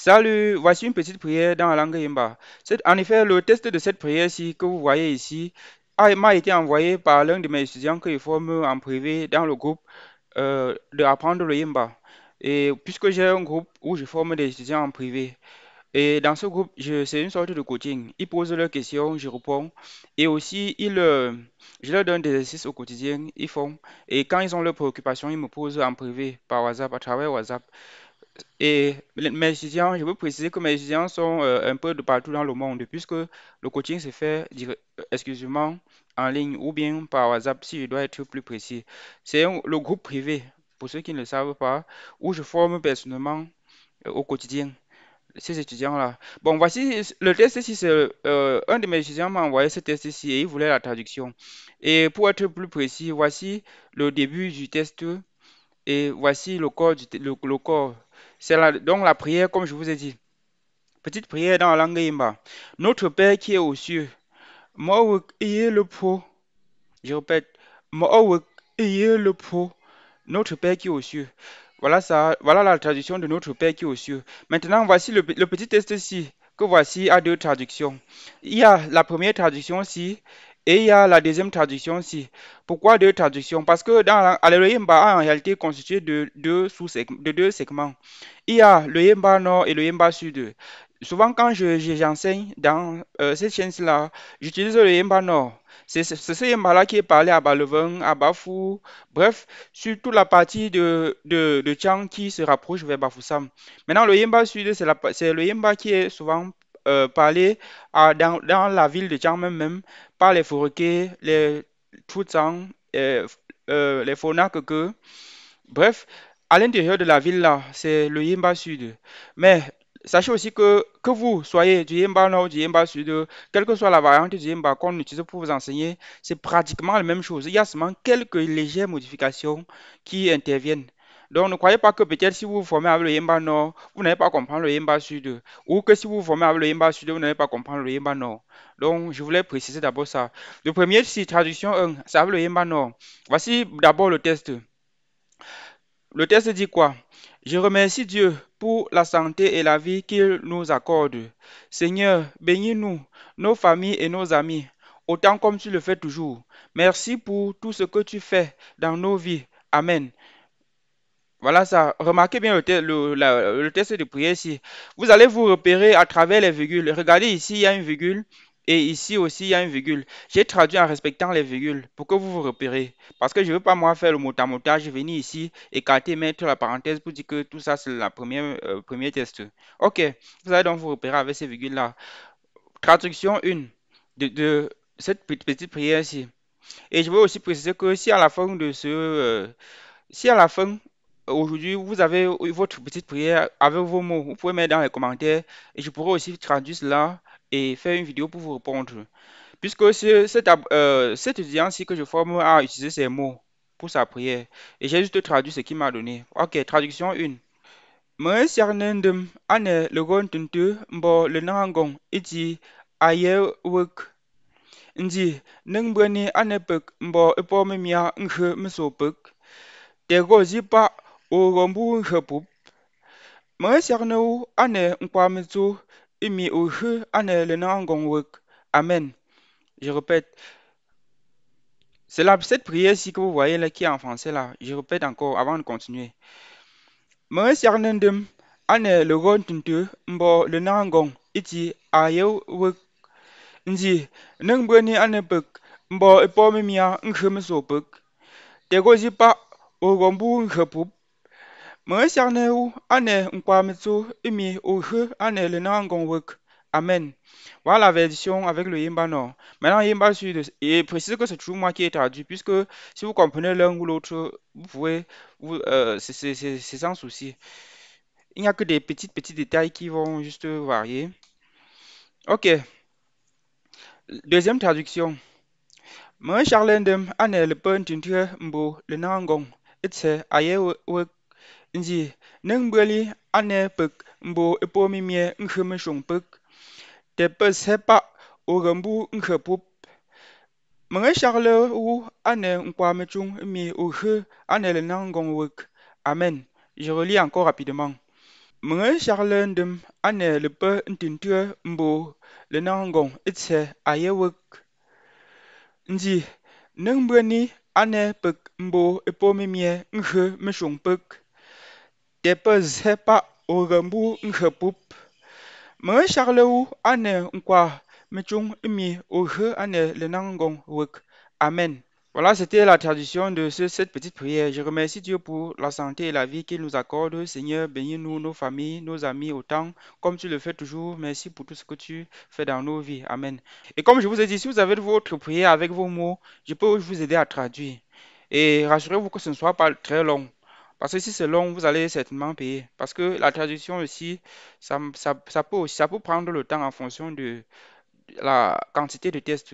Salut, voici une petite prière dans la langue Yimba. En effet, le test de cette prière-ci que vous voyez ici m'a été envoyé par l'un de mes étudiants que je forme en privé dans le groupe de apprendre le Yimba. Et puisque j'ai un groupe où je forme des étudiants en privé, et dans ce groupe, c'est une sorte de coaching. Ils posent leurs questions, je réponds. Et aussi, je leur donne des exercices au quotidien, ils font. Et quand ils ont leurs préoccupations, ils me posent en privé, par WhatsApp, à travers WhatsApp. Et mes étudiants, je veux préciser que mes étudiants sont un peu de partout dans le monde, puisque le coaching se fait exclusivement en ligne ou bien par WhatsApp, si je dois être plus précis. Le groupe privé, pour ceux qui ne le savent pas, où je forme personnellement au quotidien ces étudiants-là. Bon, voici le test ici, c'est un de mes étudiants m'a envoyé ce test ici et il voulait la traduction. Et pour être plus précis, voici le début du test et voici le corps. Le corps. Donc la prière, comme je vous ai dit. Petite prière dans la langue Imba. Notre Père qui est aux cieux, Mawuk iye le po. Je répète, Mawuk iye le po. Notre Père qui est aux cieux. Voilà ça, voilà la traduction de notre Père qui est aux cieux. Maintenant, voici le petit test ici, que voici à deux traductions. Il y a la première traduction ici, et il y a la deuxième traduction ici. Pourquoi deux traductions? Parce que le Yemba en réalité constitué de deux segments. Il y a le Yemba Nord et le Yemba Sud. Souvent, quand j'enseigne dans cette chaîne-là, j'utilise le Yemba Nord. C'est ce Yemba-là qui est parlé à Balevin, à Bafou, bref, sur toute la partie de Tchang qui se rapproche vers Bafoussam. Maintenant, le Yemba Sud, c'est le Yemba qui est souvent parlé dans la ville de Tchang même, par les Fourké, les Toutsang, les Fonakeke. Bref, à l'intérieur de la ville là, c'est le Yemba Sud. Mais sachez aussi que vous soyez du Yemba Nord ou du Yemba Sud, quelle que soit la variante du Yemba qu'on utilise pour vous enseigner, c'est pratiquement la même chose. Il y a seulement quelques légères modifications qui interviennent. Donc ne croyez pas que peut-être si vous vous formez avec le Yemba Nord, vous n'allez pas comprendre le Yemba Sud. Ou que si vous vous formez avec le Yemba Sud, vous n'allez pas comprendre le Yemba Nord. Donc je voulais préciser d'abord ça. Le premier, si traduction 1, c'est avec le Yemba Nord. Voici d'abord le test. Le test dit quoi? Je remercie Dieu pour la santé et la vie qu'il nous accorde. Seigneur, bénis-nous, nos familles et nos amis, autant comme tu le fais toujours. Merci pour tout ce que tu fais dans nos vies. Amen. Voilà ça. Remarquez bien le test de prière ici. Vous allez vous repérer à travers les virgules. Regardez ici, il y a une virgule. Et ici aussi, il y a une virgule. J'ai traduit en respectant les virgules pour que vous vous repérez. Parce que je ne veux pas moi faire le mot à mot. Je vais venir ici, écarter, mettre la parenthèse pour dire que tout ça, c'est la premier test. Ok. Vous allez donc vous repérer avec ces virgules-là. Traduction 1 de cette petite prière ici. Et je veux aussi préciser que si à la fin de si à la fin, aujourd'hui, vous avez votre petite prière avec vos mots, vous pouvez mettre dans les commentaires et je pourrai aussi traduire cela et faire une vidéo pour vous répondre. Puisque cet étudiant-ci que je forme a utilisé ces mots pour sa prière et j'ai juste traduit ce qu'il m'a donné. Ok, traduction 1. Me siarnendem ane le gon tuntu mbo le nangong iti aye wek ndi neng bweni ane pek mbo epo memia nkhe meso pek tego zipa o gombu nkhe Mesiagneux ane nkwamitsu imi uhu ane le nangongwek. Amen. Je répète, cette prière-ci que vous voyez là qui est en français là. Je répète encore avant de continuer. Mesiagnendem ane le gon tuntu mbo le nangong iti ayewek nzi nengbweni ane pek mbo epomimia nkhemeso pek. Tego zipa o gombu nkhepup. Me siagneu ane nkwamitsu imi uhu ane le nangongwek. Amen. Voilà la version avec le Yimba Nord. Maintenant, Yimba Sud, et précise que c'est toujours moi qui ai traduit, puisque si vous comprenez l'un ou l'autre, vous pouvez, c'est sans souci. Il n'y a que des petits détails qui vont juste varier. Ok, deuxième traduction. Me charlendem ane le pentinture mbo le nangong. Itse aye wek nzi nengbeli ane pek mbo epomimie nkheme shong pek. Te pe sepa o rembu nkhepup. Mange charle wu ane nkwamechung mi uhe ane le nangong wek. Amen. Je relis encore rapidement. Meng'e shagle ndem ane lepe ntintue mbo le nangong itse ayewek nji nengmbue ni ane pek mbo epomimie nghe meshong pek tepe zhe pa ogembu nghe pup. Meng'e shagle wu ane nkwa mechung imi oghe ane le nangong wek. Amen. Voilà, c'était la traduction de cette petite prière. Je remercie Dieu pour la santé et la vie qu'il nous accorde. Seigneur, bénis-nous, nos familles, nos amis autant, comme tu le fais toujours. Merci pour tout ce que tu fais dans nos vies. Amen. Et comme je vous ai dit, si vous avez votre prière avec vos mots, je peux vous aider à traduire. Et rassurez-vous que ce ne soit pas très long. Parce que si c'est long, vous allez certainement payer. Parce que la traduction aussi, ça peut prendre le temps en fonction de la quantité de tests.